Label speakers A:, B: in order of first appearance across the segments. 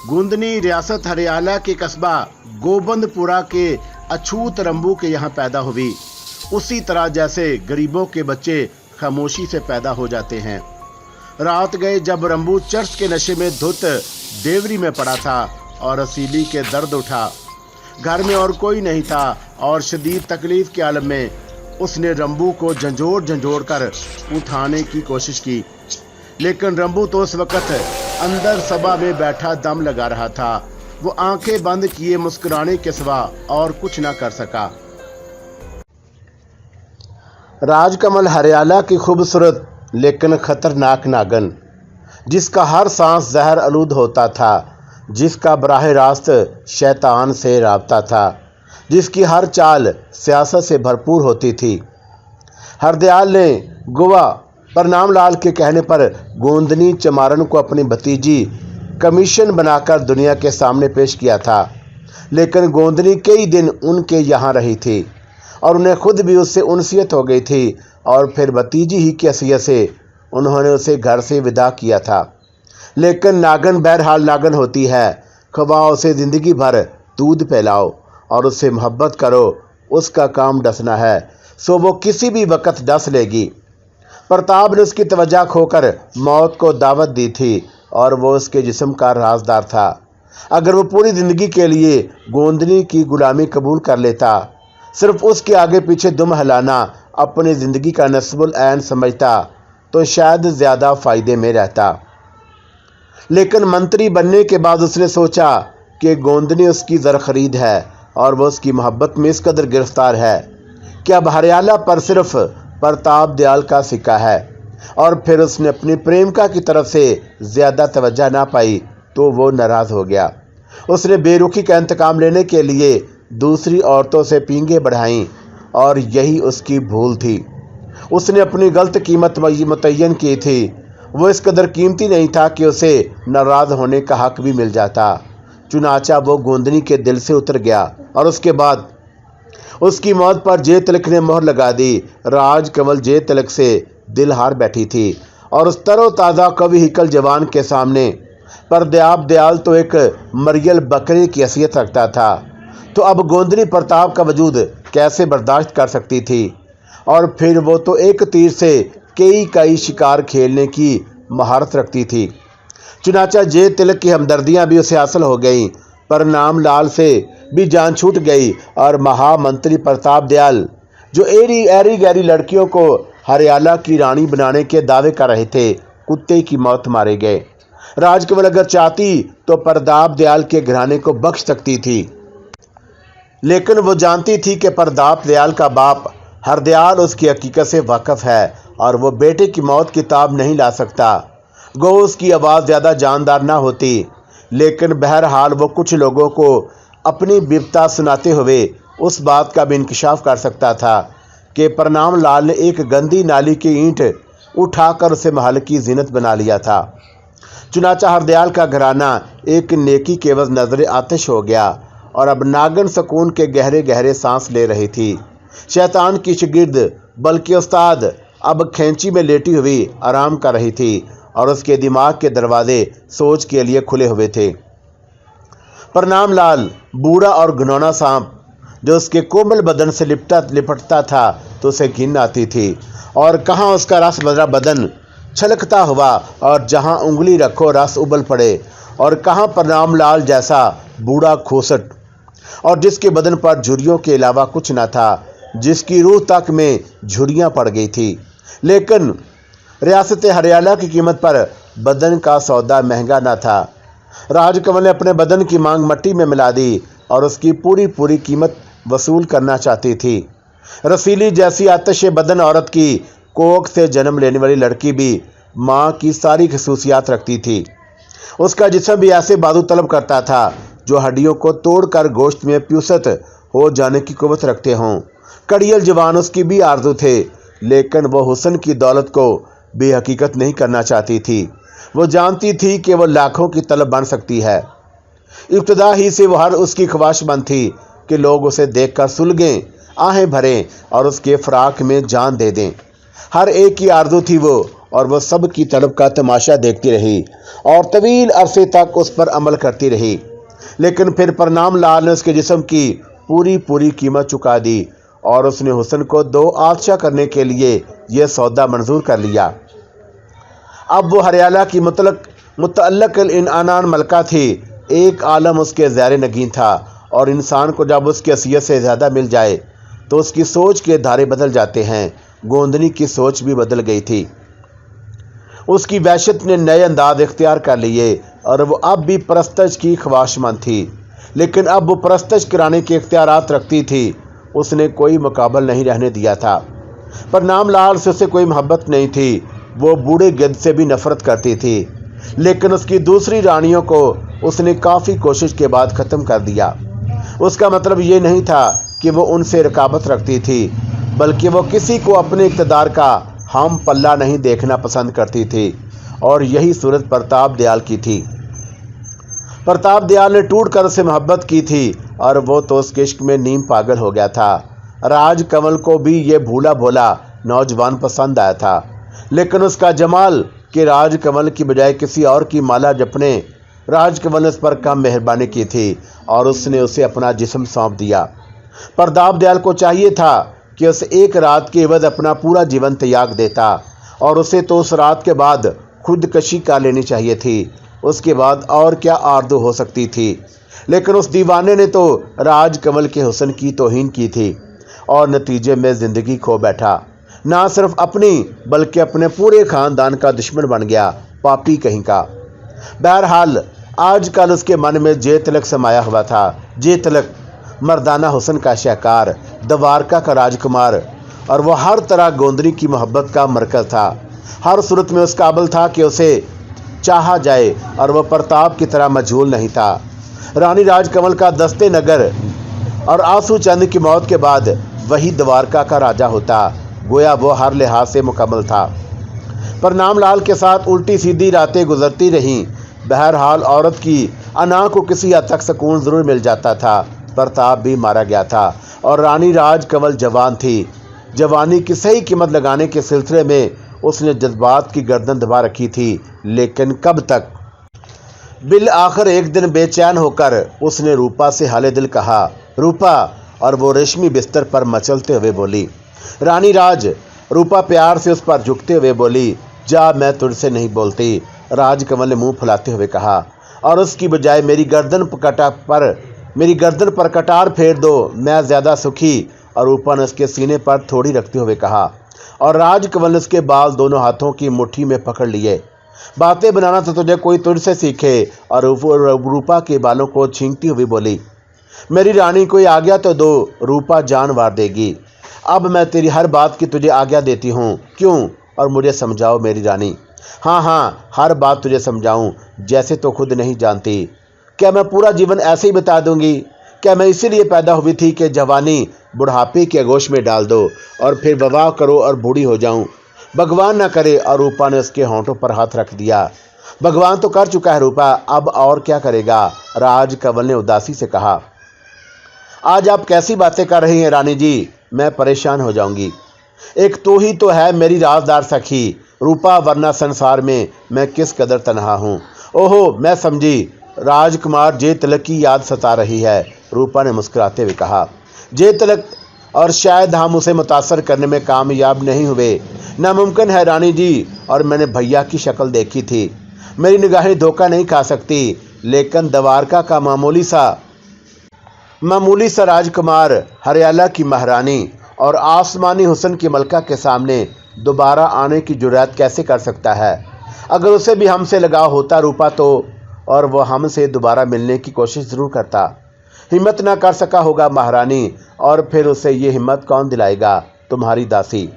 A: गोंदनी रियासत हरियाणा के कस्बा गोबंदपुरा के अछूत रंबू के यहाँ पैदा हुई। उसी तरह जैसे गरीबों के बच्चे खामोशी से पैदा हो जाते हैं। रात गए जब रंबू चर्च के नशे में धुत देवरी में पड़ा था और रसीली के दर्द उठा। घर में और कोई नहीं था और शदीद तकलीफ के आलम में उसने रंबू को झंझोड़ कर उठाने की कोशिश की, लेकिन रंबू तो उस वक्त अंदर सभा में बैठा दम लगा रहा था। वो आंखें बंद किए मुस्कुराने के सिवा और कुछ ना कर सका। राजकमल हरियाणा की खूबसूरत लेकिन खतरनाक नागन, जिसका हर सांस जहर आलूद होता था, जिसका बराह रास्त शैतान से राब्ता था, जिसकी हर चाल सियासत से भरपूर होती थी। हरदयाल ने गुवा परनाम लाल के कहने पर गोंदनी चमारन को अपनी भतीजी कमीशन बनाकर दुनिया के सामने पेश किया था, लेकिन गोंदनी कई दिन उनके यहाँ रही थी और उन्हें खुद भी उससे उनसियत हो गई थी और फिर भतीजी ही की हैसियत से उन्होंने उसे घर से विदा किया था। लेकिन नागन बहरहाल नागन होती है, ख्वाह उसे ज़िंदगी भर दूध पिलाओ और उससे मोहब्बत करो, उसका काम डसना है, सो वो किसी भी वक्त डस लेगी। प्रताप ने उसकी तवज्जो खोकर मौत को दावत दी थी और वो उसके जिस्म का राजदार था। अगर वो पूरी ज़िंदगी के लिए गोंदनी की गुलामी कबूल कर लेता, सिर्फ उसके आगे पीछे दुम हिलाना अपनी ज़िंदगी का नस्बुल ऐन समझता, तो शायद ज़्यादा फ़ायदे में रहता। लेकिन मंत्री बनने के बाद उसने सोचा कि गोंदनी उसकी ज़र खरीद है और वह उसकी मोहब्बत में इस कदर गिरफ्तार है कि अब हरियाणा पर सिर्फ प्रताप दयाल का सिक्का है। और फिर उसने अपनी प्रेमिका की तरफ से ज़्यादा तवज्जो ना पाई तो वो नाराज़ हो गया। उसने बेरुखी का इंतकाम लेने के लिए दूसरी औरतों से पींगे बढ़ाईं और यही उसकी भूल थी। उसने अपनी गलत कीमत मुतय्यन की थी। वो इस कदर कीमती नहीं था कि उसे नाराज़ होने का हक भी मिल जाता। चुनाचा वो गोंदनी के दिल से उतर गया और उसके बाद उसकी मौत पर जे तिलक ने मोहर लगा दी। राजकमल जे तिलक से दिल हार बैठी थी और उस तरोताज़ा कवि हिकल जवान के सामने प्रताप दयाल तो एक मरियल बकरी की हैसियत रखता था, तो अब गोंदनी प्रताप का वजूद कैसे बर्दाश्त कर सकती थी। और फिर वो तो एक तीर से कई शिकार खेलने की महारत रखती थी। चुनाचा जे तिलक की हमदर्दियाँ भी उसे हासिल हो गईं, परनाम लाल से भी जान छूट गई और महामंत्री प्रताप दयाल जो ऐरी गैरी लड़कियों को हरियाणा की रानी बनाने के दावे कर रहे थे, कुत्ते की मौत मारे गए। राजकमल अगर चाहती तो प्रताप दयाल के घराने को बख्श सकती थी, लेकिन वो जानती थी कि प्रताप दयाल का बाप हरदयाल उसकी हकीकत से वाकिफ है और वो बेटे की मौत की ताब नहीं ला सकता। गो उसकी आवाज़ ज़्यादा जानदार ना होती, लेकिन बहरहाल वो कुछ लोगों को अपनी बिपता सुनाते हुए उस बात का भी इंकशाफ कर सकता था कि प्रनाम लाल ने एक गंदी नाली की ईंट उठाकर उसे महल की जीनत बना लिया था। चुनाचा हरदयाल का घराना एक नेकी के एवज नजर आतिश हो गया और अब नागन सुकून के गहरे गहरे सांस ले रही थी। शैतान की शागिर्द बल्कि उस्ताद अब खेंची में लेटी हुई आराम कर रही थी और उसके दिमाग के दरवाजे सोच के लिए खुले हुए थे। प्रनाम लाल बूढ़ा और घिनौना सांप जो उसके कोमल बदन से लिपटता था तो उसे घिन आती थी, और कहाँ उसका रस भरा बदन छलकता हुआ और जहाँ उंगली रखो रस उबल पड़े, और कहाँ प्रनाम लाल जैसा बूढ़ा खोसट और जिसके बदन पर झुर्रियों के अलावा कुछ न था, जिसकी रूह तक में झुर्रियाँ पड़ गई थी। लेकिन रियासत हरियाणा की कीमत पर बदन का सौदा महंगा न था। राजकमल ने अपने बदन की मांग मट्टी में मिला दी और उसकी पूरी कीमत वसूल करना चाहती थी। रसीली जैसी आतिश बदन औरत की कोख से जन्म लेने वाली लड़की भी माँ की सारी खसूसियात रखती थी। उसका जिस्म भी ऐसे बाजू तलब करता था जो हड्डियों को तोड़कर गोश्त में प्यूसत हो जाने की कुव्वत रखते हों। कड़ियल जवान उसकी भी आरज़ू थे, लेकिन वो हुस्न की दौलत को बेहकीकत नहीं करना चाहती थी। वो जानती थी कि वो लाखों की तलब बन सकती है। इब्तदा ही से वो हर उसकी ख्वाहिशमंद थी कि लोग उसे देखकर सुलगें, आहें भरें और उसके फ़राक में जान दे दें। हर एक की आरज़ू थी वो और वह सब की तड़प का तमाशा देखती रही और तवील अरसे तक उस पर अमल करती रही। लेकिन फिर परनाम लाल ने उसके जिस्म की पूरी पूरी कीमत चुका दी और उसने हुस्न को दो आदशा करने के लिए यह सौदा मंजूर कर लिया। अब वो हरियाला की मुतअल्लिक इनान मलका थी। एक आलम उसके ज़ैर नगीन था और इंसान को जब उसकी हैसियत से ज़्यादा मिल जाए तो उसकी सोच के धारे बदल जाते हैं। गोंदनी की सोच भी बदल गई थी। उसकी वहशत ने नए अंदाज इख्तियार कर लिए और वो अब भी परस्तश की ख्वाहिशमंद थी, लेकिन अब वो परस्तश कराने के इख्तियारात रखती थी। उसने कोई मुकाबल नहीं रहने दिया था। पर नाम लाल से उसे कोई मोहब्बत नहीं थी। वो बूढ़े गिद्ध से भी नफरत करती थी, लेकिन उसकी दूसरी रानियों को उसने काफ़ी कोशिश के बाद ख़त्म कर दिया। उसका मतलब ये नहीं था कि वो उनसे रकाबत रखती थी, बल्कि वो किसी को अपने इक़्तिदार का हम पल्ला नहीं देखना पसंद करती थी। और यही सूरत प्रताप दयाल की थी। प्रताप दयाल ने टूट कर उससे मोहब्बत की थी और वो तो उसके इश्क में नीम पागल हो गया था। राज कंवल को भी ये भूला भोला नौजवान पसंद आया था, लेकिन उसका जमाल कि राज कंवल की बजाय किसी और की माला जपने राज कंवल ने उस पर कम मेहरबानी की थी और उसने उसे अपना जिस्म सौंप दिया। प्रताप दयाल को चाहिए था कि उस एक रात के एवज अपना पूरा जीवन त्याग देता और उसे तो उस रात के बाद खुदकशी कर लेनी चाहिए थी। उसके बाद और क्या आरज़ू हो सकती थी। लेकिन उस दीवाने ने तो राज कंवल के हुस्न की तौहीन की थी और नतीजे में ज़िंदगी खो बैठा। ना सिर्फ अपनी बल्कि अपने पूरे ख़ानदान का दुश्मन बन गया, पापी कहीं का। बहरहाल आजकल उसके मन में जे तिलक समाया हुआ था। जे तिलक मर्दाना हुस्न का शाहकार, द्वारका का राजकुमार, और वह हर तरह गोंदनी की मोहब्बत का मरकज़ था। हर सूरत में उस काबिल था कि उसे चाहा जाए और वह प्रताप की तरह मजहूल नहीं था। रानी राज कंवल का दस्ते नगर और आंसू चंद की मौत के बाद वही द्वारका का राजा होता। गोया वो हर लिहाज से मुकम्मल था। पर नामलाल के साथ उल्टी सीधी रातें गुजरती रहीं। बहरहाल औरत की अना को किसी हद तक सुकून ज़रूर मिल जाता था। प्रताप भी मारा गया था और रानी राज कंवल जवान थी। जवानी की सही कीमत लगाने के सिलसिले में उसने जज्बात की गर्दन दबा रखी थी, लेकिन कब तक। बिल आखिर एक दिन बेचैन होकर उसने रूपा से हाले दिल कहा, रूपा, और वो रेशमी बिस्तर पर मचलते हुए बोली। रानी राज। रूपा प्यार से उस पर झुकते हुए बोली, जा, मैं तुझसे नहीं बोलती। राज कंवल ने मुंह फुलाते हुए कहा, और उसकी बजाय मेरी गर्दन पर कटार फेर दो, मैं ज़्यादा सुखी। और रूपा ने उसके सीने पर थोड़ी रखते हुए कहा, और राज कंवल ने उसके बाल दोनों हाथों की मुट्ठी में पकड़ लिए। बातें बनाना तो तुझे कोई तुझसे सीखे। और रूपा के बालों को छींकती हुई बोली, मेरी रानी, कोई आज्ञा तो दो, रूपा जान वार देगी। अब मैं तेरी हर बात की तुझे आज्ञा देती हूँ। क्यों? और मुझे समझाओ मेरी रानी। हाँ हाँ, हर बात तुझे समझाऊँ, जैसे तो खुद नहीं जानती। क्या मैं पूरा जीवन ऐसे ही बिता दूंगी? क्या मैं इसीलिए पैदा हुई थी कि जवानी बुढ़ापे के आगोश में डाल दो और फिर विवाह करो और बूढ़ी हो जाऊं? भगवान ना करे। और रूपा ने उसके होंठों पर हाथ रख दिया। भगवान तो कर चुका है रूपा, अब और क्या करेगा? राज कंवल ने उदासी से कहा। आज आप कैसी बातें कर रही हैं रानी जी, मैं परेशान हो जाऊंगी। एक तू ही तो है मेरी राजदार सखी रूपा, वरना संसार में मैं किस कदर तन्हा हूँ। ओहो, मैं समझी, राजकुमार जे तिलक की याद सता रही है, रूपा ने मुस्कुराते हुए कहा। जे तिलक, और शायद हम उसे मुतासर करने में कामयाब नहीं हुए। नामुमकिन है रानी जी, और मैंने भैया की शक्ल देखी थी। मेरी निगाहें धोखा नहीं खा सकती, लेकिन द्वारका का मामूली सा राजकुमार, हरियाला की महारानी और आसमानी हुस्न की मलका के सामने दोबारा आने की जुर्रत कैसे कर सकता है? अगर उसे भी हमसे लगाव होता रूपा तो, और वह हमसे दोबारा मिलने की कोशिश ज़रूर करता। हिम्मत ना कर सका होगा महारानी, और फिर उसे ये हिम्मत कौन दिलाएगा? तुम्हारी दासी।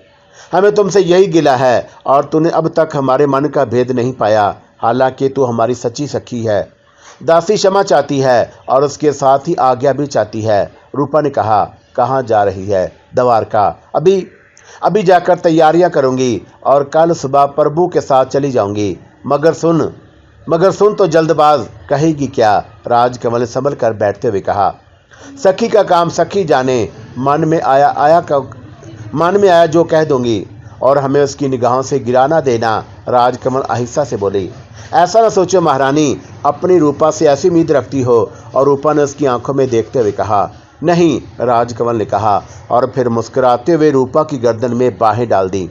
A: हमें तुमसे यही गिला है, और तूने अब तक हमारे मन का भेद नहीं पाया, हालांकि तू हमारी सच्ची सखी है। दासी क्षमा चाहती है और उसके साथ ही आज्ञा भी चाहती है। रूपा ने कहा, कहाँ जा रही है? द्वारका। अभी जाकर तैयारियां करूंगी और कल सुबह प्रभु के साथ चली जाऊंगी। मगर सुन तो जल्दबाज कहेगी क्या? राज कंवल ने संभल कर बैठते हुए कहा। सखी का काम सखी जाने, मन में आया जो कह दूंगी। और हमें उसकी निगाहों से गिरा ना देना। राजकमल आहिस्ता से बोली। ऐसा न सोचो महारानी, अपनी रूपा से ऐसी उम्मीद रखती हो। और रूपा ने उसकी आंखों में देखते हुए कहा। नहीं, राजकमल ने कहा और फिर मुस्कुराते हुए रूपा की गर्दन में बाहें डाल दी।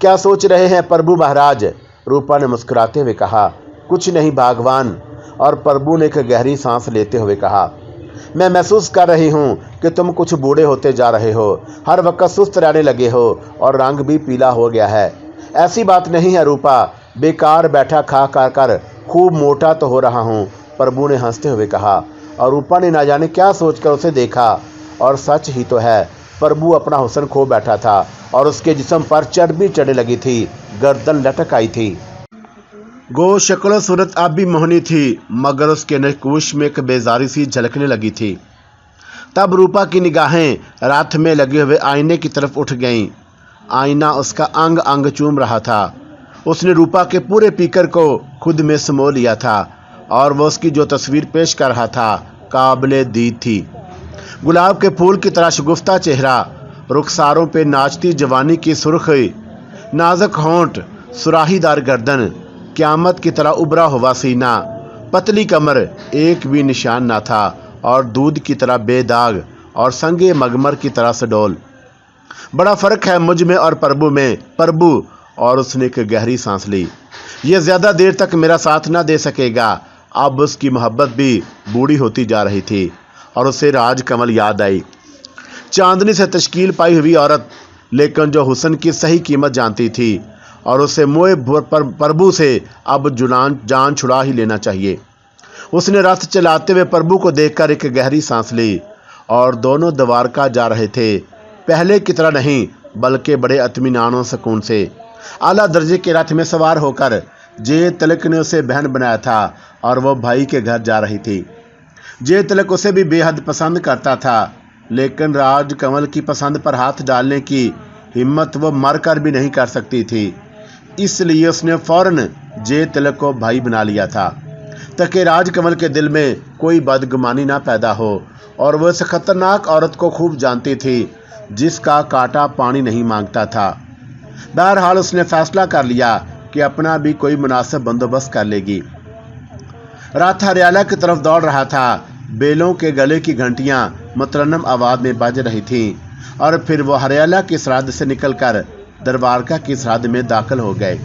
A: क्या सोच रहे हैं प्रभु महाराज? रूपा ने मुस्कुराते हुए कहा। कुछ नहीं भागवान। और प्रभु ने एक गहरी सांस लेते हुए कहा, मैं महसूस कर रही हूँ कि तुम कुछ बूढ़े होते जा रहे हो, हर वक्त सुस्त रहने लगे हो और रंग भी पीला हो गया है। ऐसी बात नहीं है रूपा, बेकार बैठा खा कर खूब मोटा तो हो रहा हूँ, प्रभु ने हंसते हुए कहा। और रूपा ने ना जाने क्या सोचकर उसे देखा और सच ही तो है, प्रभु अपना हुस्न खो बैठा था और उसके जिस्म पर चर्बी चढ़ने लगी थी, गर्दन लटक आई थी। गो शक्ल सूरत अब भी मोहनी थी, मगर उसके नकुश में एक बेजारी सी झलकने लगी थी। तब रूपा की निगाहें रात में लगे हुए आईने की तरफ उठ गईं। आईना उसका अंग अंग चूम रहा था। उसने रूपा के पूरे पीकर को खुद में समो लिया था और वह उसकी जो तस्वीर पेश कर रहा था काबिले दीद थी। गुलाब के फूल की तरह शगुफ्ता चेहरा, रुखसारों पे नाचती जवानी की सुर्खी, नाजुक होंठ, सुराहीदार गर्दन, क़यामत की तरह उभरा हुआ सीना, पतली कमर, एक भी निशान ना था और दूध की तरह बेदाग और संगे मगमर की तरह सडोल। बड़ा फ़र्क है मुझ में और प्रभु में, प्रभु। और उसने एक गहरी सांस ली। यह ज़्यादा देर तक मेरा साथ ना दे सकेगा। अब उसकी मोहब्बत भी बूढ़ी होती जा रही थी और उसे राजकमल याद आई। चांदनी से तश्कील पाई हुई औरत, लेकिन जो हुस्न की सही कीमत जानती थी। और उसे मोए प्रभु से अब जान छुड़ा ही लेना चाहिए। उसने रथ चलाते हुए प्रभु को देखकर एक गहरी सांस ली और दोनों द्वारका जा रहे थे, पहले की तरह नहीं बल्कि बड़े इत्मीनान और सुकून से। आला दर्जे के रथ में सवार होकर जे तिलक ने उसे बहन बनाया था और वह भाई के घर जा रही थी। जे तिलक उसे भी बेहद पसंद करता था, लेकिन राजकमल की पसंद पर हाथ डालने की हिम्मत वह मर कर भी नहीं कर सकती थी। इसलिए उसने फौरन जे तिलक को भाई बना लिया था ताकि राजकमल के दिल में कोई बदगुमानी ना पैदा हो। और वह इस खतरनाक औरत को खूब जानती थी जिसका कांटा पानी नहीं मांगता था। बहरहाल उसने फैसला कर लिया कि अपना भी कोई मुनासिब बंदोबस्त कर लेगी। रात हरियाला की तरफ दौड़ रहा था। बेलों के गले की घंटियां मुतरन्नम आवाज में बज रही थीं और फिर वो हरियाला की सरहद से निकलकर दरबारका की सरहद में दाखिल हो गए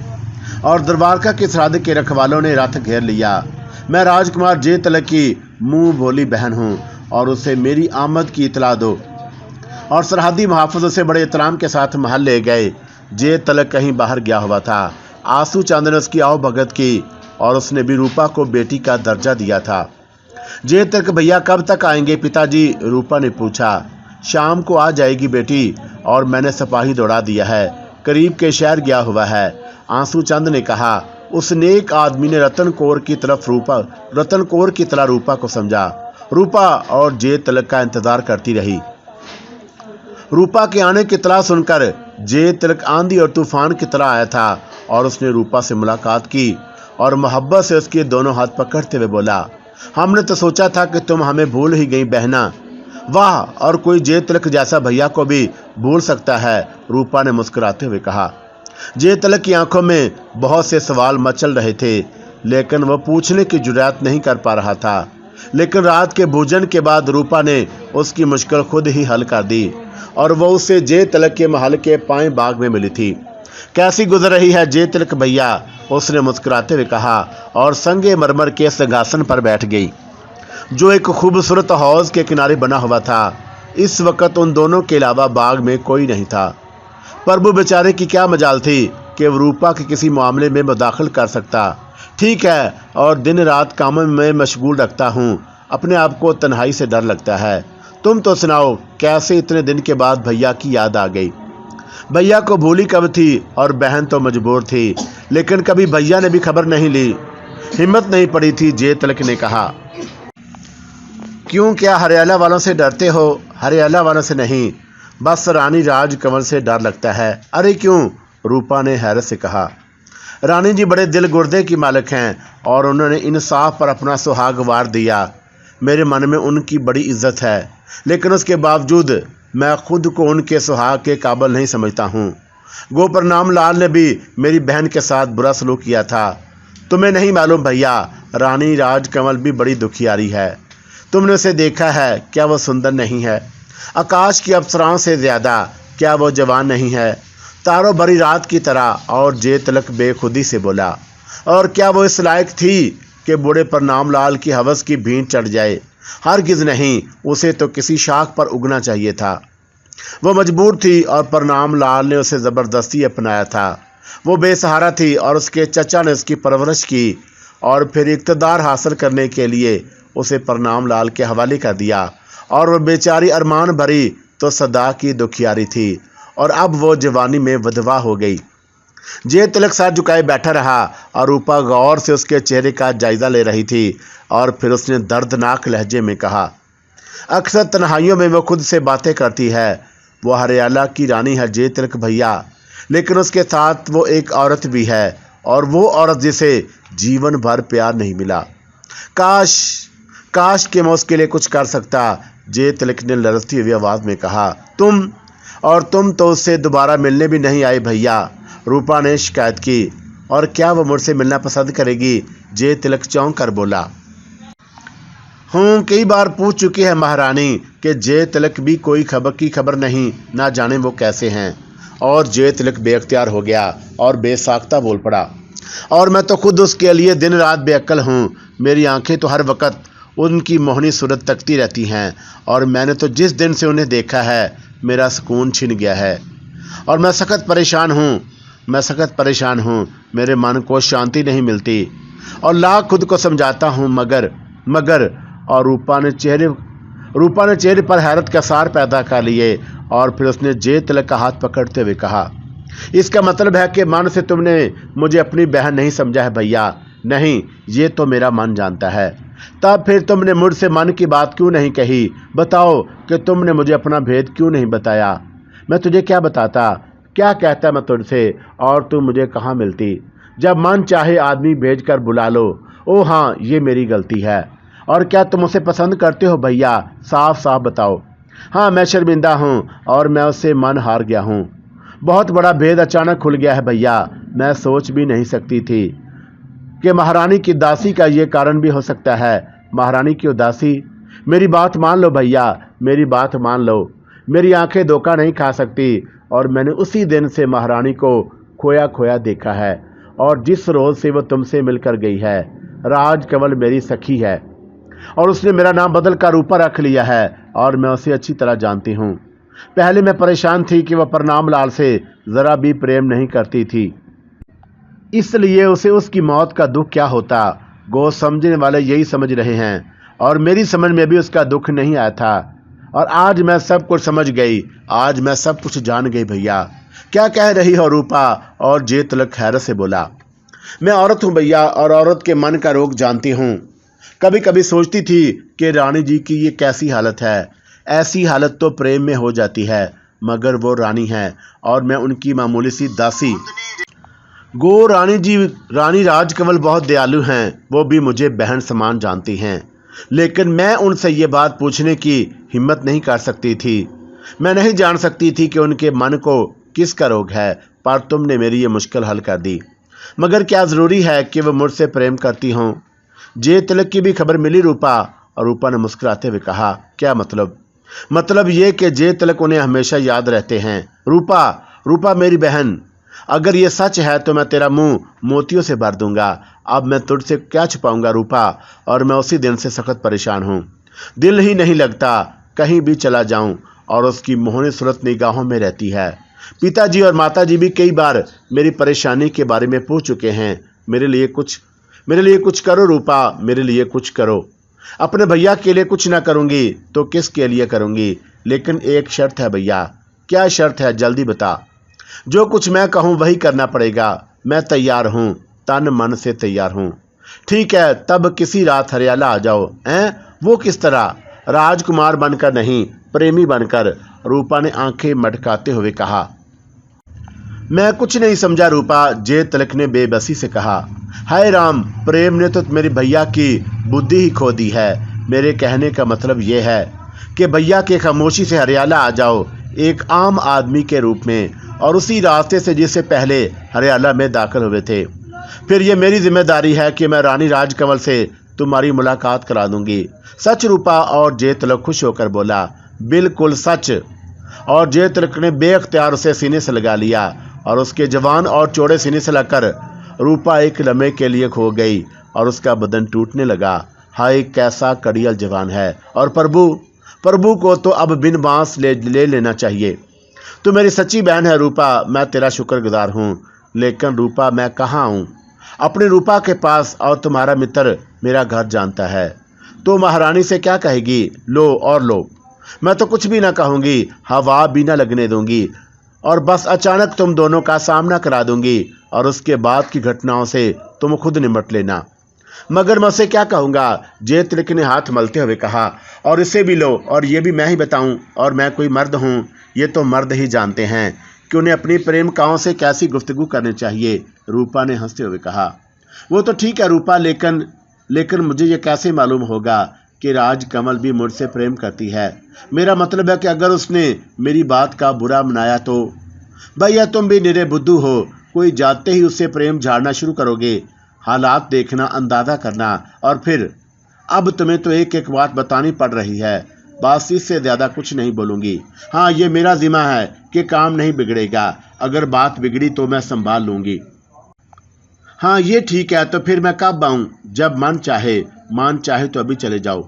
A: और दरबारका की सरहद के रखवालों ने रथ घेर लिया। मैं राजकुमार जे तिलक की मुंह बोली बहन हूँ और उसे मेरी आमद की इतला दो। और सरहदी मुहाफिज उसे बड़े एहतराम के साथ महल ले गए। जे तिलक कहीं बाहर गया हुआ था। आंसू चंद ने उसकी आओ भगत की और उसने भी रूपा को बेटी का दर्जा दिया था। जे तिलक भैया कब तक आएंगे पिताजी? रूपा ने पूछा। शाम को आ जाएगी बेटी, और मैंने सिपाही दौड़ा दिया है, करीब के शहर गया हुआ है, आंसू चंद ने कहा। उस नेक आदमी ने रतन कौर की तरह रूपा को समझा। रूपा और जे तिलक का इंतजार करती रही। रूपा के आने की इत्तला सुनकर जे तिलक आंधी और तूफान की तरह आया था और उसने रूपा से मुलाकात की और मोहब्बत से उसके दोनों हाथ पकड़ते हुए बोला, हमने तो सोचा था कि तुम हमें भूल ही गई बहना। वाह, और कोई जे तिलक जैसा भैया को भी भूल सकता है, रूपा ने मुस्कुराते हुए कहा। जे तिलक की आंखों में बहुत से सवाल मचल रहे थे, लेकिन वह पूछने की जुर्रत नहीं कर पा रहा था। लेकिन रात के भोजन के बाद रूपा ने उसकी मुश्किल खुद ही हल कर दी और वह उसे जे तिलक के महल के पाएं बाग में मिली थी। कैसी गुजर रही है जे तिलक भैया? उसने मुस्कुराते हुए कहा और संगे मरमर के सिंहासन पर बैठ गई, जो एक खूबसूरत हौज के किनारे बना हुआ था। इस वक्त उन दोनों के अलावा बाग में कोई नहीं था। प्रभु बेचारे की क्या मजाल थी कि वह रूपा के किसी मामले में मुदाखिल कर सकता। ठीक है, और दिन रात कामों में मशगूल रखता हूँ, अपने आप को तन्हाई से डर लगता है। तुम तो सुनाओ, कैसे इतने दिन के बाद भैया की याद आ गई? भैया को भूली कब थी, और बहन तो मजबूर थी, लेकिन कभी भैया ने भी खबर नहीं ली, हिम्मत नहीं पड़ी थी, जे तिलक ने कहा। क्यों, क्या हरियाला वालों से डरते हो? हरियाला वालों से नहीं, बस रानी राजकमल से डर लगता है। अरे क्यों? रूपा ने हैरत से कहा। रानी जी बड़े दिल गुर्दे की मालिक हैं और उन्होंने इंसाफ पर अपना सुहाग वार दिया। मेरे मन में उनकी बड़ी इज्जत है, लेकिन उसके बावजूद मैं खुद को उनके सुहाग के काबिल नहीं समझता हूँ। गोपरनाम लाल ने भी मेरी बहन के साथ बुरा सलूक किया था। तुम्हें नहीं मालूम भैया, रानी राजकमल भी बड़ी दुखियारी है। तुमने उसे देखा है, क्या वो सुंदर नहीं है? आकाश की अप्सराओं से ज़्यादा क्या वो जवान नहीं है? तारों भरी रात की तरह। और जे तिलक बेखुदी से बोला, और क्या वो इस लायक थी कि बूढ़े परनाम लाल की हवस की भींट चढ़ जाए? हरगिज़ नहीं, उसे तो किसी शाख पर उगना चाहिए था। वो मजबूर थी और परनाम लाल ने उसे ज़बरदस्ती अपनाया था। वो बेसहारा थी और उसके चचा ने उसकी परवरिश की और फिर इक़्तिदार हासिल करने के लिए उसे परनाम लाल के हवाले कर दिया। और वो बेचारी अरमान भरी तो सदा की दुखियारी थी और अब वो जवानी में विधवा हो गई। जे तिलक सर झुकाए बैठा रहा और रूपा गौर से उसके चेहरे का जायज़ा ले रही थी और फिर उसने दर्दनाक लहजे में कहा, अक्सर तन्हाइयों में वो खुद से बातें करती है। वो हरियाला की रानी है जे तिलक भैया, लेकिन उसके साथ वो एक औरत भी है और वो औरत जिसे जीवन भर प्यार नहीं मिला। काश कि मैं उसके लिए कुछ कर सकता। जे तिलक ने लरजती हुई आवाज़ में कहा, तुम तो उससे दोबारा मिलने भी नहीं आए भैया, रूपा ने शिकायत की। और क्या वो मुझसे मिलना पसंद करेगी? जे तिलक चौंक कर बोला, कई बार पूछ चुकी है महारानी कि जे तिलक भी कोई खबर नहीं, ना जाने वो कैसे हैं। और जे तिलक बेअख्तियार हो गया और बेसाख्ता बोल पड़ा, और मैं तो खुद उसके लिए दिन रात बेअक्ल हूँ। मेरी आंखें तो हर वक्त उनकी मोहनी सूरत तकती रहती हैं और मैंने तो जिस दिन से उन्हें देखा है मेरा सुकून छिन गया है और मैं सख्त परेशान हूँ। मेरे मन को शांति नहीं मिलती और लाख खुद को समझाता हूँ मगर। और रूपा ने चेहरे पर हैरत का सार पैदा कर लिए और फिर उसने जे तिलक का हाथ पकड़ते हुए कहा, इसका मतलब है कि मन से तुमने मुझे अपनी बहन नहीं समझा है भैया? नहीं, ये तो मेरा मन जानता है। तब फिर तुमने मुझसे मन की बात क्यों नहीं कही? बताओ कि तुमने मुझे अपना भेद क्यों नहीं बताया? मैं तुझे क्या बताता, क्या कहता मैं तुझसे, और तू मुझे कहाँ मिलती? जब मन चाहे आदमी भेज कर बुला लो। ओ हाँ, ये मेरी गलती है। और क्या तुम उसे पसंद करते हो भैया? साफ साफ बताओ। हाँ, मैं शर्मिंदा हूँ और मैं उससे मन हार गया हूँ। बहुत बड़ा भेद अचानक खुल गया है भैया। मैं सोच भी नहीं सकती थी कि महारानी की उदासी का ये कारण भी हो सकता है। महारानी की उदासी? मेरी बात मान लो भैया, मेरी बात मान लो। मेरी आंखें धोखा नहीं खा सकती और मैंने उसी दिन से महारानी को खोया देखा है और जिस रोज़ से वो तुमसे मिलकर गई है। राजकमल मेरी सखी है और उसने मेरा नाम बदल कर रूपा रख लिया है और मैं उसे अच्छी तरह जानती हूँ। पहले मैं परेशान थी कि वह परनाम लाल से ज़रा भी प्रेम नहीं करती थी, इसलिए उसे उसकी मौत का दुख क्या होता। गो समझने वाले यही समझ रहे हैं और मेरी समझ में भी उसका दुख नहीं आया था। और आज मैं सब कुछ समझ गई, आज मैं सब कुछ जान गई भैया। क्या कह रही हो रूपा? और जे तिलक हैरत से बोला, मैं औरत हूँ भैया और औरत के मन का रोग जानती हूँ। कभी कभी सोचती थी कि रानी जी की ये कैसी हालत है। ऐसी हालत तो प्रेम में हो जाती है, मगर वो रानी है और मैं उनकी मामूली सी दासी। गो रानी राजकमल बहुत दयालु हैं, वो भी मुझे बहन समान जानती हैं, लेकिन मैं उनसे ये बात पूछने की हिम्मत नहीं कर सकती थी। मैं नहीं जान सकती थी कि उनके मन को किसका रोग है, पर तुमने मेरी ये मुश्किल हल कर दी। मगर क्या ज़रूरी है कि वह मुझसे प्रेम करती हों? जे तिलक की भी खबर मिली रूपा? और रूपा ने मुस्कुराते हुए कहा, क्या मतलब? मतलब ये कि जे तिलक उन्हें हमेशा याद रहते हैं। रूपा मेरी बहन, अगर ये सच है तो मैं तेरा मुंह मोतियों से भर दूंगा। अब मैं तुझसे क्या छुपाऊंगा रूपा? और मैं उसी दिन से सख्त परेशान हूँ। दिल ही नहीं लगता, कहीं भी चला जाऊं और उसकी मोहनी सूरत निगाहों में रहती है। पिताजी और माताजी भी कई बार मेरी परेशानी के बारे में पूछ चुके हैं। मेरे लिए कुछ करो रूपा, मेरे लिए कुछ करो। अपने भैया के लिए कुछ ना करूँगी तो किसके लिए करूँगी? लेकिन एक शर्त है भैया। क्या शर्त है? जल्दी बता। जो कुछ मैं कहूँ वही करना पड़ेगा। मैं तैयार हूँ, तन मन से तैयार हूँ। ठीक है, तब किसी रात हरियाला आ जाओ। हैं? वो किस तरह? राजकुमार बनकर नहीं, प्रेमी बनकर। रूपा ने आंखें मटकाते हुए कहा। मैं कुछ नहीं समझा रूपा, जे तिलक ने बेबसी से कहा। हाय राम, प्रेम ने तो मेरे भैया की बुद्धि ही खो दी है। मेरे कहने का मतलब ये है कि भैया के खामोशी से हरियाला आ जाओ। एक आम आदमी के रूप में और उसी रास्ते से जिससे पहले हरियाला में दाखिल हुए थे। फिर ये मेरी जिम्मेदारी है कि मैं रानी राजकमल से तुम्हारी मुलाकात करा दूंगी। सच रूपा? और जय तिलक खुश होकर बोला, बिल्कुल सच। और जय तिलक ने बेअख्तियार उसे सीने से लगा लिया और उसके जवान और चौड़े सीने से लगकर रूपा एक लम्हे के लिए खो गई और उसका बदन टूटने लगा। हाय कैसा कड़ियल जवान है। और प्रभु को तो अब बिन बांस ले लेना चाहिए। तू मेरी सच्ची बहन है रूपा, मैं तेरा शुक्रगुजार हूँ। लेकिन रूपा मैं कहाँ हूँ? अपनी रूपा के पास, और तुम्हारा मित्र मेरा घर जानता है। तो महारानी से क्या कहेगी? लो और लो। मैं तो कुछ भी ना कहूँगी, हवा भी ना लगने दूंगी, और बस अचानक तुम दोनों का सामना करा दूंगी और उसके बाद की घटनाओं से तुम खुद निपट लेना। मगर मैं उसे क्या कहूँगा? जय तिलक ने हाथ मलते हुए कहा, और इसे भी लो, और ये भी मैं ही बताऊँ, और मैं कोई मर्द हूँ? ये तो मर्द ही जानते हैं कि उन्हें अपनी प्रेमिकाओं से कैसी गुफ्तगू करनी चाहिए। रूपा ने हंसते हुए कहा, वो तो ठीक है रूपा, लेकिन मुझे ये कैसे मालूम होगा कि राजकमल भी मुझसे प्रेम करती है? मेरा मतलब है कि अगर उसने मेरी बात का बुरा मनाया तो? भैया तुम भी निरे बुद्धू हो, कोई जाते ही उससे प्रेम झाड़ना शुरू करोगे। हालात देखना, अंदाजा करना, और फिर अब तुम्हें तो एक एक बात बतानी पड़ रही है। बस इससे ज़्यादा कुछ नहीं बोलूँगी। हाँ, ये मेरा जिम्मा है कि काम नहीं बिगड़ेगा। अगर बात बिगड़ी तो मैं संभाल लूँगी। हाँ ये ठीक है, तो फिर मैं कब आऊँ? जब मन चाहे तो अभी चले जाओ।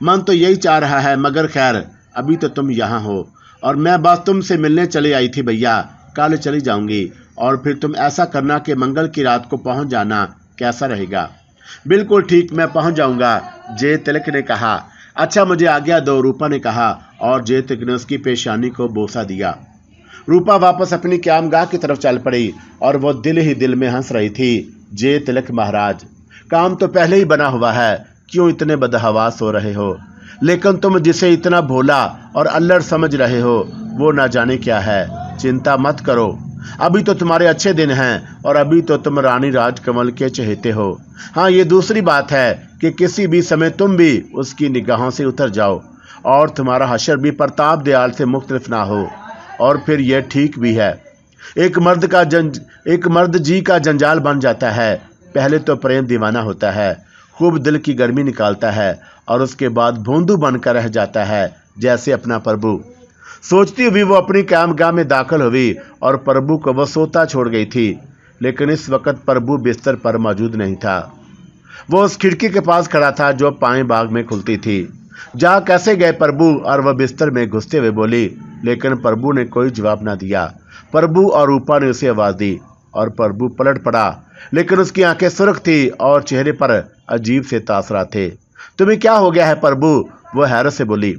A: मन तो यही चाह रहा है, मगर खैर अभी तो तुम यहाँ हो और मैं बस तुमसे मिलने चली आई थी भैया। कल चली जाऊँगी और फिर तुम ऐसा करना कि मंगल की रात को पहुँच जाना। कैसा रहेगा? बिल्कुल ठीक, मैं पहुँच जाऊँगा, जय तिलक ने कहा। अच्छा मुझे आज्ञा दो, रूपा ने कहा, और जय तिलक ने उसकी पेशानी को बोसा दिया। रूपा वापस अपनी क्यामगाह की तरफ चल पड़ी और वो दिल ही दिल में हंस रही थी। जय तिलक महाराज, काम तो पहले ही बना हुआ है, क्यों इतने बदहवास हो रहे हो? लेकिन तुम जिसे इतना भोला और अल्लड़ समझ रहे हो वो ना जाने क्या है। चिंता मत करो, अभी तो तुम्हारे अच्छे दिन हैं और अभी तो तुम रानी राजकमल के चहेते हो। हाँ ये दूसरी बात है कि किसी भी समय तुम भी उसकी निगाहों से उतर जाओ और तुम्हारा हशर भी प्रताप दयाल से मुख्तलिफ ना हो। और फिर यह ठीक भी है, एक मर्द जी का जंजाल बन जाता है। पहले तो प्रेम दीवाना होता है, खूब दिल की गर्मी निकालता है और उसके बाद भोंदू बनकर रह जाता है, जैसे अपना प्रभु। सोचती हुई वो अपनी कामगाह में दाखिल हुई और प्रभु को वह सोता छोड़ गई थी। लेकिन इस वक्त प्रभु बिस्तर पर मौजूद नहीं था। वो उस खिड़की के पास खड़ा था जो पाएं बाग में खुलती थी। जा कैसे गए प्रभु? और वह बिस्तर में घुसते हुए बोली। लेकिन प्रभु ने कोई जवाब न दिया। प्रभु और रूपा ने उसे आवाज़ दी और प्रभु पलट पड़ा, लेकिन उसकी आंखें सुर्ख थी और चेहरे पर अजीब से तासरा थे। तुम्हें क्या हो गया है प्रभु? वो हैरत से बोली।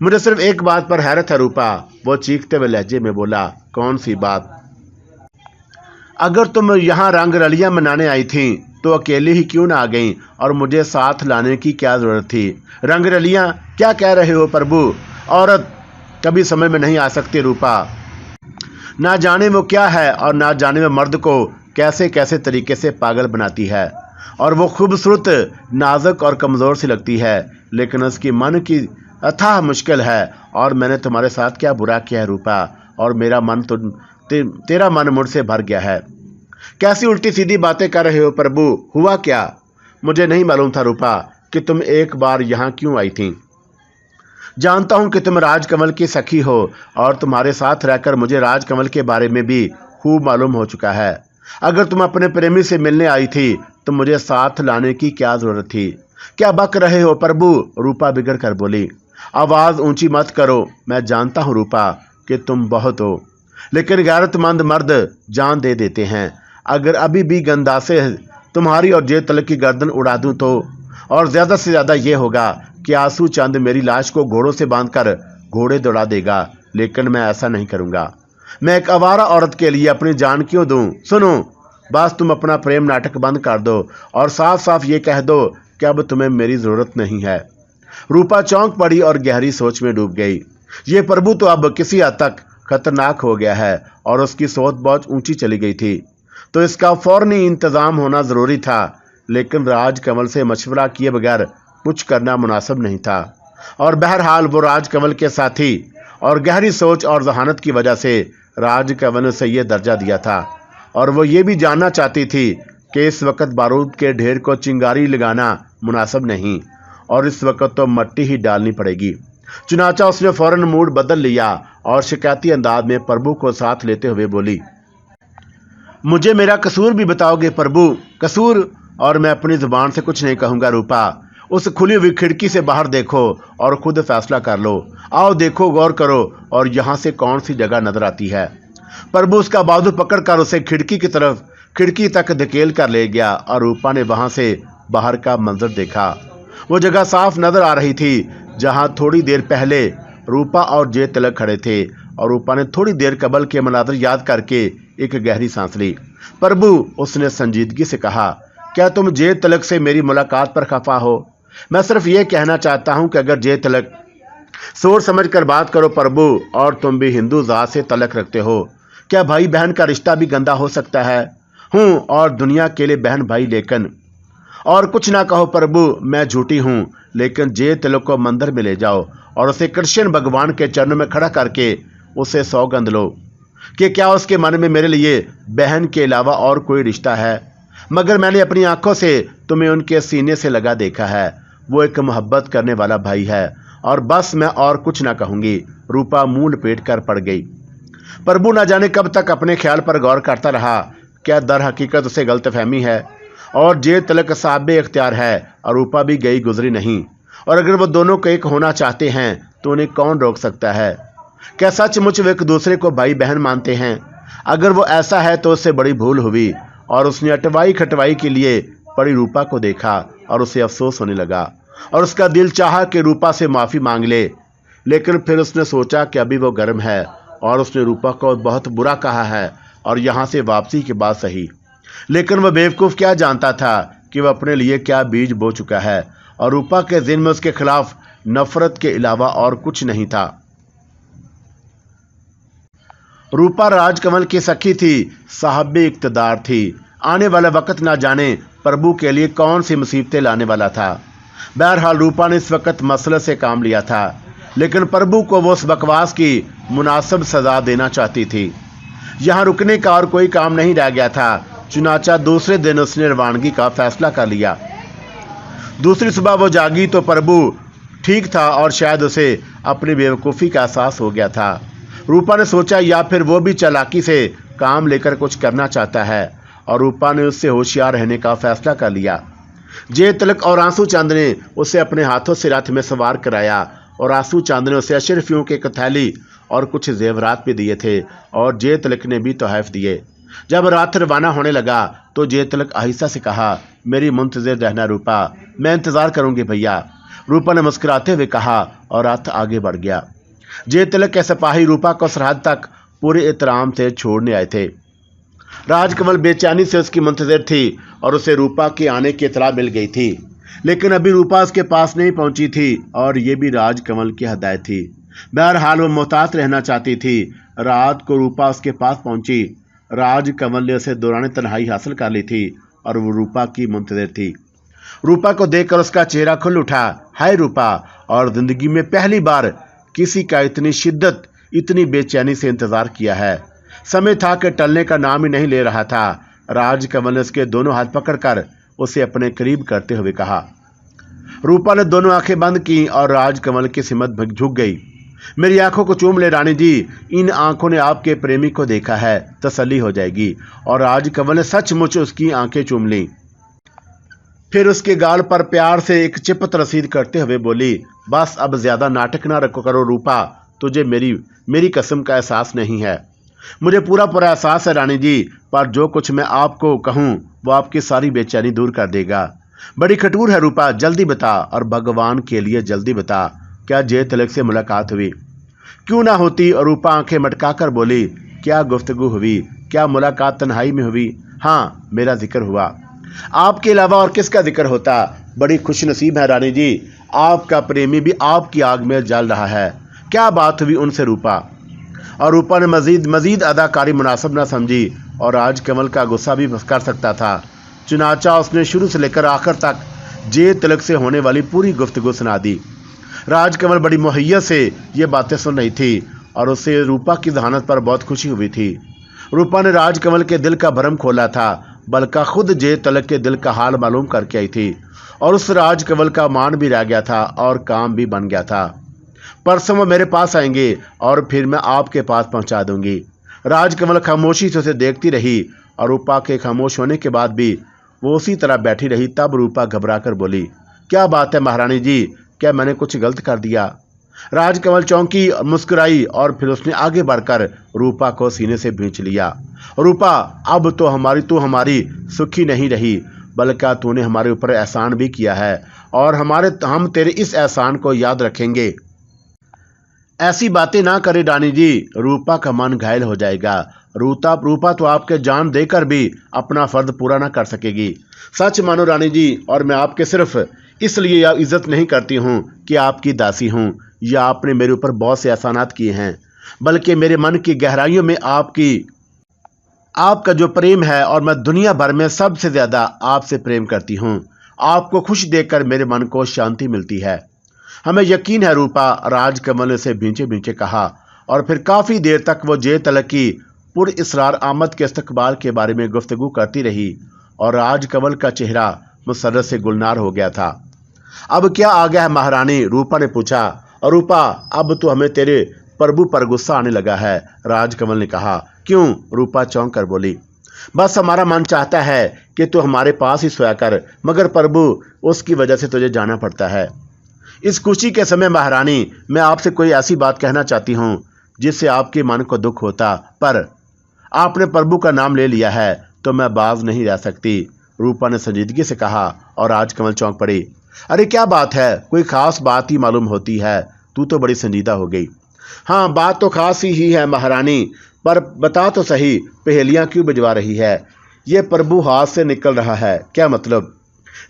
A: मुझे सिर्फ एक बात पर हैरत है रूपा, वो चीखते हुए लहजे में बोला। कौन सी बात? अगर तुम यहाँ रंग रलियाँ मनाने आई थी तो अकेली ही क्यों ना आ गई और मुझे साथ लाने की क्या जरूरत थी? रंग रलियाँ क्या कह रहे हो प्रभु? औरत कभी समय में नहीं आ सकती रूपा। ना जाने वो क्या है और ना जाने वो मर्द को कैसे कैसे तरीके से पागल बनाती है। और वो खूबसूरत, नाजुक और कमज़ोर सी लगती है, लेकिन उसकी मन की अथाह मुश्किल है। और मैंने तुम्हारे साथ क्या बुरा किया है रूपा? और मेरा मन तो तेरा मन मुझसे भर गया है। कैसी उल्टी सीधी बातें कर रहे हो प्रभु? हुआ क्या? मुझे नहीं मालूम था रूपा कि तुम एक बार यहाँ क्यों आई थी। जानता हूँ कि तुम राजकमल की सखी हो और तुम्हारे साथ रहकर मुझे राजकमल के बारे में भी खूब मालूम हो चुका है। अगर तुम अपने प्रेमी से मिलने आई थी तो मुझे साथ लाने की क्या जरूरत थी? क्या बक रहे हो प्रभु? रूपा बिगड़ कर बोली। आवाज़ ऊंची मत करो, मैं जानता हूँ रूपा कि तुम बहुत हो, लेकिन गैरतमंद मर्द जान दे देते हैं। अगर अभी भी गंदा से तुम्हारी और जय तिलक की गर्दन उड़ा दूँ तो, और ज़्यादा से ज़्यादा ये होगा कि आंसू चंद मेरी लाश को घोड़ों से बांधकर घोड़े दौड़ा देगा, लेकिन मैं ऐसा नहीं करूँगा। मैं एक आवारा औरत के लिए अपनी जान क्यों दूँ? सुनो, बस तुम अपना प्रेम नाटक बंद कर दो और साफ साफ ये कह दो कि अब तुम्हें मेरी ज़रूरत नहीं है। रूपा चौंक पड़ी और गहरी सोच में डूब गई। ये प्रभु तो अब किसी हद तक खतरनाक हो गया है और उसकी सोच बहुत ऊंची चली गई थी, तो इसका फौरनी इंतज़ाम होना ज़रूरी था। लेकिन राजकमल से मशवरा किए बगैर कुछ करना मुनासिब नहीं था। और बहरहाल वो राजकमल के साथी और गहरी सोच और जहानत की वजह से राजकमल ने उसे यह दर्जा दिया था। और वो ये भी जानना चाहती थी कि इस वक्त बारूद के ढेर को चिंगारी लगाना मुनासिब नहीं और इस वक्त तो मट्टी ही डालनी पड़ेगी। चुनाचा उसने फौरन मूड बदल लिया और शिकायती अंदाज में प्रभु को साथ लेते हुए बोली, मुझे मेरा कसूर भी बताओगे प्रभु? कसूर? और मैं अपनी जुबान से कुछ नहीं कहूँगा रूपा। उस खुली हुई खिड़की से बाहर देखो और खुद फैसला कर लो। आओ देखो, गौर करो और यहाँ से कौन सी जगह नजर आती है। प्रभु उसका बाजू पकड़कर उसे खिड़की तक धकेल कर ले गया और रूपा ने वहां से बाहर का मंजर देखा। वो जगह साफ नजर आ रही थी जहां थोड़ी देर पहले रूपा और जय तिलक खड़े थे। और रूपा ने थोड़ी देर कबल के मनाजर याद करके एक गहरी सांस ली। प्रभु, उसने संजीदगी से कहा, क्या तुम जय तिलक से मेरी मुलाकात पर खफा हो? मैं सिर्फ ये कहना चाहता हूं कि अगर जय तिलक, सोच समझ कर बात करो प्रभु। और तुम भी हिंदू जात से तलक रखते हो, क्या भाई बहन का रिश्ता भी गंदा हो सकता है? हूँ, और दुनिया के लिए बहन भाई, लेकिन और कुछ ना कहो प्रभु, मैं झूठी हूँ, लेकिन जय तिलक को मंदिर में ले जाओ और उसे कृष्ण भगवान के चरणों में खड़ा करके उसे सौगंध लो कि क्या उसके मन में मेरे लिए बहन के अलावा और कोई रिश्ता है। मगर मैंने अपनी आंखों से तुम्हें उनके सीने से लगा देखा है। वो एक मोहब्बत करने वाला भाई है और बस मैं और कुछ ना कहूँगी। रूपा मुंह लपेट कर पड़ गई। प्रभु न जाने कब तक अपने ख्याल पर गौर करता रहा। क्या दर हकीकत उसे गलतफहमी है और जय तिलक साहिब इख्तियार है और रूपा भी गई गुजरी नहीं। और अगर वो दोनों को एक होना चाहते हैं तो उन्हें कौन रोक सकता है? क्या सचमुच वे एक दूसरे को भाई बहन मानते हैं? अगर वो ऐसा है तो उससे बड़ी भूल हुई। और उसने अटवाई खटवाई के लिए पड़ी रूपा को देखा और उसे अफसोस होने लगा और उसका दिल चाहा कि रूपा से माफ़ी मांग ले। लेकिन फिर उसने सोचा कि अभी वो गर्म है और उसने रूपा को बहुत बुरा कहा है और यहाँ से वापसी के बाद सही। लेकिन वह बेवकूफ़ क्या जानता था कि वह अपने लिए क्या बीज बो चुका है और रूपा के दिल में उसके खिलाफ नफरत के अलावा और कुछ नहीं था। रूपा राजकमल की सखी थी, साहिब इक़्तिदार थी। आने वाला वक्त ना जाने प्रभु के लिए कौन सी मुसीबतें लाने वाला था। बहरहाल रूपा ने इस वक्त मसले से काम लिया था, लेकिन प्रभु को वो उस बकवास की मुनासिब सज़ा देना चाहती थी। यहाँ रुकने का और कोई काम नहीं रह गया था। चुनाचा दूसरे दिन उसने रवानगी का फैसला कर लिया। दूसरी सुबह वो जागी तो प्रभु ठीक था और शायद उसे अपनी बेवकूफ़ी का एहसास हो गया था। रूपा ने सोचा या फिर वो भी चालाकी से काम लेकर कुछ करना चाहता है और रूपा ने उससे होशियार रहने का फैसला कर लिया। जय तिलक और आंसू चांद ने उसे अपने हाथों से रथ में सवार कराया और आंसू चांद ने उसे अशरफियों के कथैली और कुछ जेवरात भी दिए थे और जय तिलक ने भी तोहफ़े दिए। जब रथ रवाना होने लगा तो जय तिलक आहिस्ता से कहा, मेरी मुंतज़िर रहना रूपा, मैं इंतज़ार करूंगी भैया। रूपा ने मुस्कुराते हुए कहा और रथ आगे बढ़ गया। जय तिलक के सिपाही रूपा को सरहद तक पूरे एहतराम से छोड़ने आए थे। राजकमल बेचैनी से उसकी मुंतज़िर थी और उसे रूपा के आने की इतला मिल गई थी, लेकिन अभी रूपा उसके पास नहीं पहुंची थी और ये भी राजकमल की हदायत थी। बहरहाल वो मोहतात रहना चाहती थी। रात को रूपा उसके पास पहुंची। राजकमल ने उसे दौरान तन्हाई हासिल कर ली थी और वो रूपा की मुंतज़िर थी। रूपा को देखकर उसका चेहरा खुल उठा। हाय रूपा, और ज़िंदगी में पहली बार किसी का इतनी शिद्दत, इतनी बेचैनी से इंतज़ार किया है। समय था कि टलने का नाम ही नहीं ले रहा था। राजकमल ने उसके दोनों हाथ पकड़कर उसे अपने करीब करते हुए कहा। रूपा ने दोनों आंखें बंद की और राजकमल की सिमत झुक गई। मेरी आंखों को चूम ले रानी जी, इन आंखों ने आपके प्रेमी को देखा है, तसल्ली हो जाएगी। और राजकमल ने सचमुच उसकी आंखें चूम लीं। फिर उसके गाल पर प्यार से एक चिपत रसीद करते हुए बोली, बस अब ज्यादा नाटक ना रखो करो रूपा, तुझे मेरी कसम का एहसास नहीं है। मुझे पूरा एहसास है रानी जी, पर जो कुछ मैं आपको कहूँ वो आपकी सारी बेचैनी दूर कर देगा। बड़ी खटूर है रूपा, जल्दी बता, और भगवान के लिए जल्दी बता, क्या जय तिलक से मुलाकात हुई? क्यों ना होती? और रूपा आंखें मटकाकर बोली, क्या गुफ्तगू हुई? क्या मुलाकात तन्हाई में हुई? हाँ, मेरा जिक्र हुआ। आपके अलावा और किसका जिक्र होता? बड़ी खुशनसीब है रानी जी, आपका प्रेमी भी आपकी आग में जल रहा है। क्या बात हुई उनसे रूपा? और रूपा ने मजीद अदाकारी मुनासिब न समझी और राजकमल का गुस्सा भी कर सकता था। चुनाचा उसने शुरू से लेकर आखिर तक जय तिलक से होने वाली पूरी गुफ्तगू सुना दी। राजकमल बड़ी मुहैयत से ये बातें सुन रही थी और उसे रूपा की जहानत पर बहुत खुशी हुई थी। रूपा ने राजकमल के दिल का भरम खोला था, बल्कि खुद जे तलक के दिल का हाल मालूम करके आई थी और उस राजकमल का मान भी रह गया था और काम भी बन गया था। परसों वो मेरे पास आएंगे और फिर मैं आपके पास पहुंचा दूंगी। राजकमल खामोशी से उसे देखती रही और रूपा के खामोश होने के बाद भी वो उसी तरह बैठी रही। तब रूपा घबराकर बोली, क्या बात है महारानी जी, क्या मैंने कुछ गलत कर दिया? राजकमल चौंकी और मुस्कुराई और फिर उसने आगे बढ़कर रूपा को सीने से भींच लिया। रूपा, अब तो तू हमारी सुखी नहीं रही, बल्कि तूने हमारे ऊपर एहसान भी किया है और हम तेरे इस एहसान को याद रखेंगे। ऐसी बातें ना करे रानी जी, रूपा का मन घायल हो जाएगा। रूपा तो आपके जान देकर भी अपना फर्ज पूरा ना कर सकेगी। सच मानो रानी जी, और मैं आपके सिर्फ इसलिए इज्जत नहीं करती हूँ कि आपकी दासी हूँ या आपने मेरे ऊपर बहुत से एहसानात किए हैं, बल्कि मेरे मन की गहराइयों में आपका जो प्रेम है और मैं दुनिया भर में सबसे ज़्यादा आपसे प्रेम करती हूँ। आपको खुश देखकर मेरे मन को शांति मिलती है। हमें यकीन है रूपा, राजकमल ने उसे भींचे भींचे कहा और फिर काफ़ी देर तक वो जे तलक की पुरइसरार आमद के इस्तकबाल के बारे में गुफ्तगू करती रही और राजकमल का चेहरा मुसर्रत से गुलनार हो गया था। अब क्या आ गया है महारानी? रूपा ने पूछा। और रूपा, अब तो हमें तेरे प्रभु पर गुस्सा आने लगा है, राजकमल ने कहा। क्यों? रूपा चौंक कर बोली। बस हमारा मन चाहता है कि तू हमारे पास ही सोया कर, मगर प्रभु उसकी वजह से तुझे जाना पड़ता है। इस खुशी के समय महारानी, मैं आपसे कोई ऐसी बात कहना चाहती हूँ जिससे आपके मन को दुख होता, पर आपने प्रभु का नाम ले लिया है तो मैं बाज नहीं रह सकती, रूपा ने संजीदगी से कहा। और राजकमल चौंक पड़ी। अरे क्या बात है? कोई खास बात ही मालूम होती है, तू तो बड़ी संजीदा हो गई। हाँ, बात तो खास ही है महारानी, पर बता तो सही, पहेलियाँ क्यों भिजवा रही है? ये प्रभु हाथ से निकल रहा है, क्या मतलब?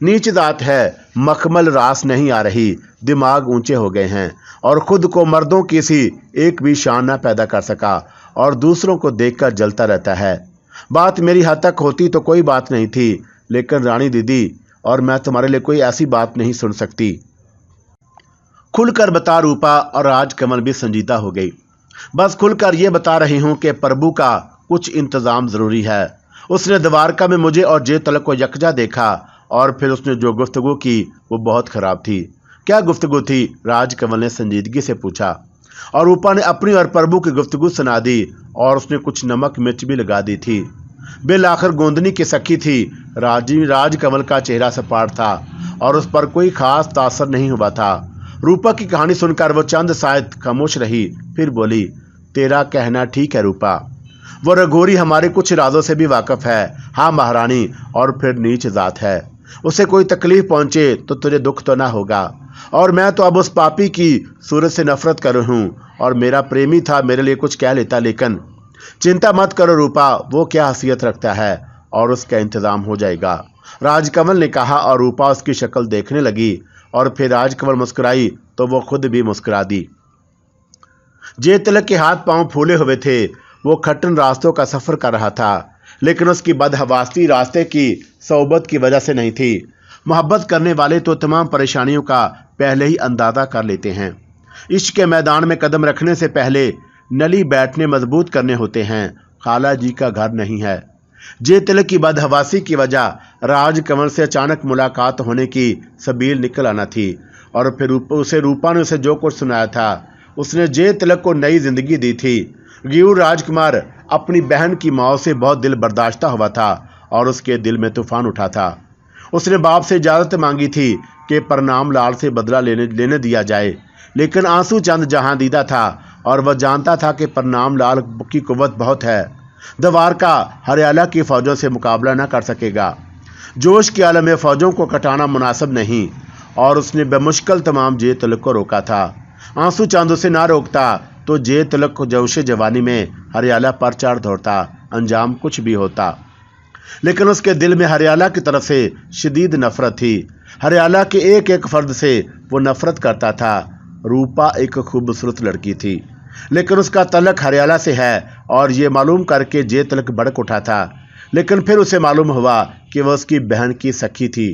A: नीच दात है, मखमल रास नहीं आ रही, दिमाग ऊंचे हो गए हैं और खुद को मर्दों की सी एक भी शान न पैदा कर सका और दूसरों को देखकर जलता रहता है। बात मेरी हद तक होती तो कोई बात नहीं थी, लेकिन रानी दीदी, और मैं तुम्हारे लिए कोई ऐसी बात नहीं सुन सकती। खुलकर बता रूपा। और राजकमल भी संजीदा हो गई। बस खुलकर ये बता रही हूँ कि प्रभु का कुछ इंतज़ाम ज़रूरी है। उसने द्वारका में मुझे और जे तलक को यकजा देखा और फिर उसने जो गुफ्तगू की वो बहुत ख़राब थी। क्या गुफ्तगू थी? राजकमल ने संजीदगी से पूछा। और रूपा ने अपनी और प्रभु की गुफ्तगू सुना दी और उसने कुछ नमक मिर्च भी लगा दी थी। बिल आखिर गोंदनी की सखी थी। राजकमल का चेहरा सपाट था और उस पर कोई खास तासर नहीं हुआ था। रूपा की कहानी सुनकर वो चंद शायद खामोश रही, फिर बोली, तेरा कहना ठीक है रूपा, वो रघोरी हमारे कुछ इरादों से भी वाकिफ है। हाँ महारानी, और फिर नीच जात है, उसे कोई तकलीफ पहुंचे तो तुझे दुख तो ना होगा। और मैं तो अब उस पापी की सूरत से नफरत कर रहा हूँ और मेरा प्रेमी था, मेरे लिए कुछ कह लेता, लेकिन चिंता मत करो रूपा, वो क्या हैसियत रखता है और उसका इंतज़ाम हो जाएगा, राजकमल ने कहा। और रूपा उसकी शक्ल देखने लगी और फिर राजकमल मुस्कुराई तो वो खुद भी मुस्कुरा दी। जे तिलक के हाथ पांव फूले हुए थे। वो खट्टन रास्तों का सफ़र कर रहा था, लेकिन उसकी बदहवासी रास्ते की सोबत की वजह से नहीं थी। मोहब्बत करने वाले तो तमाम परेशानियों का पहले ही अंदाज़ा कर लेते हैं। इश्क के मैदान में कदम रखने से पहले नली बैठने मजबूत करने होते हैं। खाला जी का घर नहीं है। जे तिलक की बदहवासी की वजह राजकमल से अचानक मुलाकात होने की सबील निकल आना थी और फिर रूपा ने उसे जो कुछ सुनाया था, उसने जे तिलक को नई जिंदगी दी थी। गियूर राजकुमार अपनी बहन की मौत से बहुत दिल बर्दाश्ता हुआ था और उसके दिल में तूफान उठा था। उसने बाप से इजाज़त मांगी थी कि प्रणाम लाल से बदला लेने दिया जाए, लेकिन आंसू चंद जहां दीदा था और वह जानता था कि प्रणाम लाल की कुव्वत बहुत है, द्वारका हरियाला की फ़ौजों से मुकाबला न कर सकेगा। जोश के आलम में फ़ौजों को कटाना मुनासिब नहीं और उसने बेमुश्किल तमाम जे तिलक को रोका था। आंसू चंद उसे ना रोकता तो जे तिलक को जोश जवानी में हरियाला पर चढ़ दौड़ता, अंजाम कुछ भी होता। लेकिन उसके दिल में हरियाला की तरफ से शदीद नफरत थी। हरियाला के एक एक फर्द से वो नफरत करता था। रूपा एक खूबसूरत लड़की थी, लेकिन उसका तलक हरियाला से है और ये मालूम करके जे तिलक भड़क उठा था। लेकिन फिर उसे मालूम हुआ कि वह उसकी बहन की सखी थी।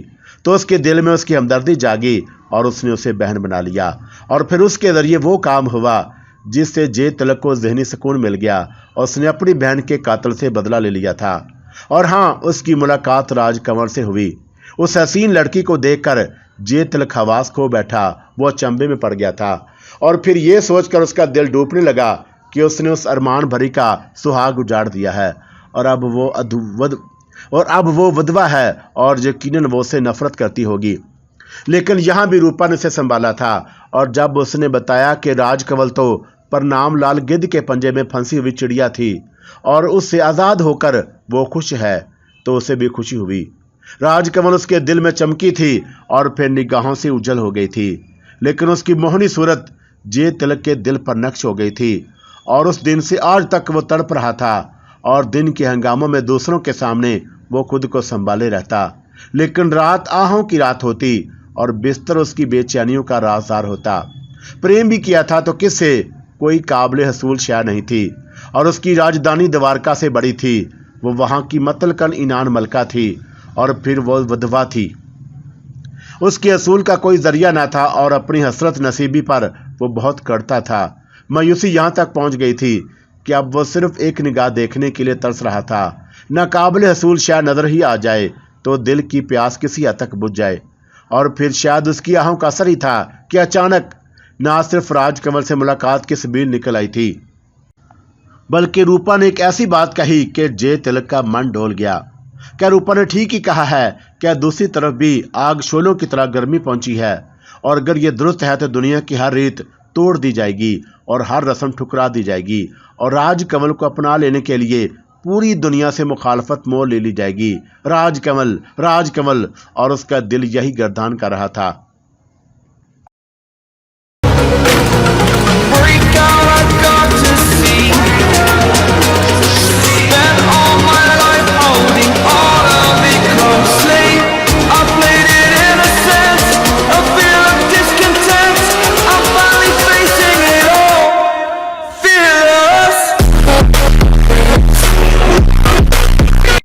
A: तो उसके दिल में उसकी हमदर्दी जागी और उसने उसे बहन बना लिया। और फिर उसके ज़रिए वो काम हुआ जिससे जे तिलक को ज़हनी सुकून मिल गया और उसने अपनी बहन के कातिल से बदला ले लिया था। और हाँ, उसकी मुलाकात राजकमल से हुई। उस हसीन लड़की को देखकर जे तिलक हवास खो बैठा, वो अचंभे में पड़ गया था। और फिर ये सोचकर उसका दिल डूबने लगा कि उसने उस अरमान भरी का सुहाग उजाड़ दिया है और अब वो विधवा है और यकीनन वो उससे नफरत करती होगी। लेकिन यहाँ भी रूपा ने उसे संभाला था और जब उसने बताया कि राजकमल तो प्रणाम लाल गिद्ध के पंजे में फंसी हुई चिड़िया थी और उससे आज़ाद होकर वो खुश है, तो उसे भी खुशी हुई। राजकमल उसके दिल में चमकी थी और फिर निगाहों से उजल हो गई थी, लेकिन उसकी मोहनी सूरत जे तिलक के दिल पर नक्श हो गई थी। और उस दिन से आज तक वो तड़प रहा था और दिन के हंगामों में दूसरों के सामने वो खुद को संभाले रहता, लेकिन रात आहों की रात होती और बिस्तर उसकी बेचैनियों का राज़दार होता। प्रेम भी किया था तो किससे? कोई काबिल हसूल शय नहीं थी और उसकी राजधानी द्वारका से बड़ी थी। वो वहाँ की मतलकन इनान मलका थी और फिर वो विधवा थी। उसके असूल का कोई जरिया न था और अपनी हसरत नसीबी पर वो बहुत कड़ता था। मायूसी यहाँ तक पहुँच गई थी कि अब वो सिर्फ एक निगाह देखने के लिए तरस रहा था। नाकाबिल हसूल शय नजर ही आ जाए तो दिल की प्यास किसी हद तक बुझ जाए। और फिर शायद उसकी आहों का असर ही था कि अचानक ना सिर्फ राजकमल से मुलाकात की सबील निकल आई थी, बल्कि रूपा ने एक ऐसी बात कही कि जे तिलक का मन डोल गया। क्या रूपा ने ठीक ही कहा है? क्या दूसरी तरफ भी आग शोलों की तरह गर्मी पहुंची है? और अगर ये दुरुस्त है तो दुनिया की हर रीत तोड़ दी जाएगी और हर रस्म ठुकरा दी जाएगी और राजकमल को अपना लेने के लिए पूरी दुनिया से मुखालफत मोल ले ली जाएगी। राजकमल, राजकमल, और उसका दिल यही गर्दान कर रहा था।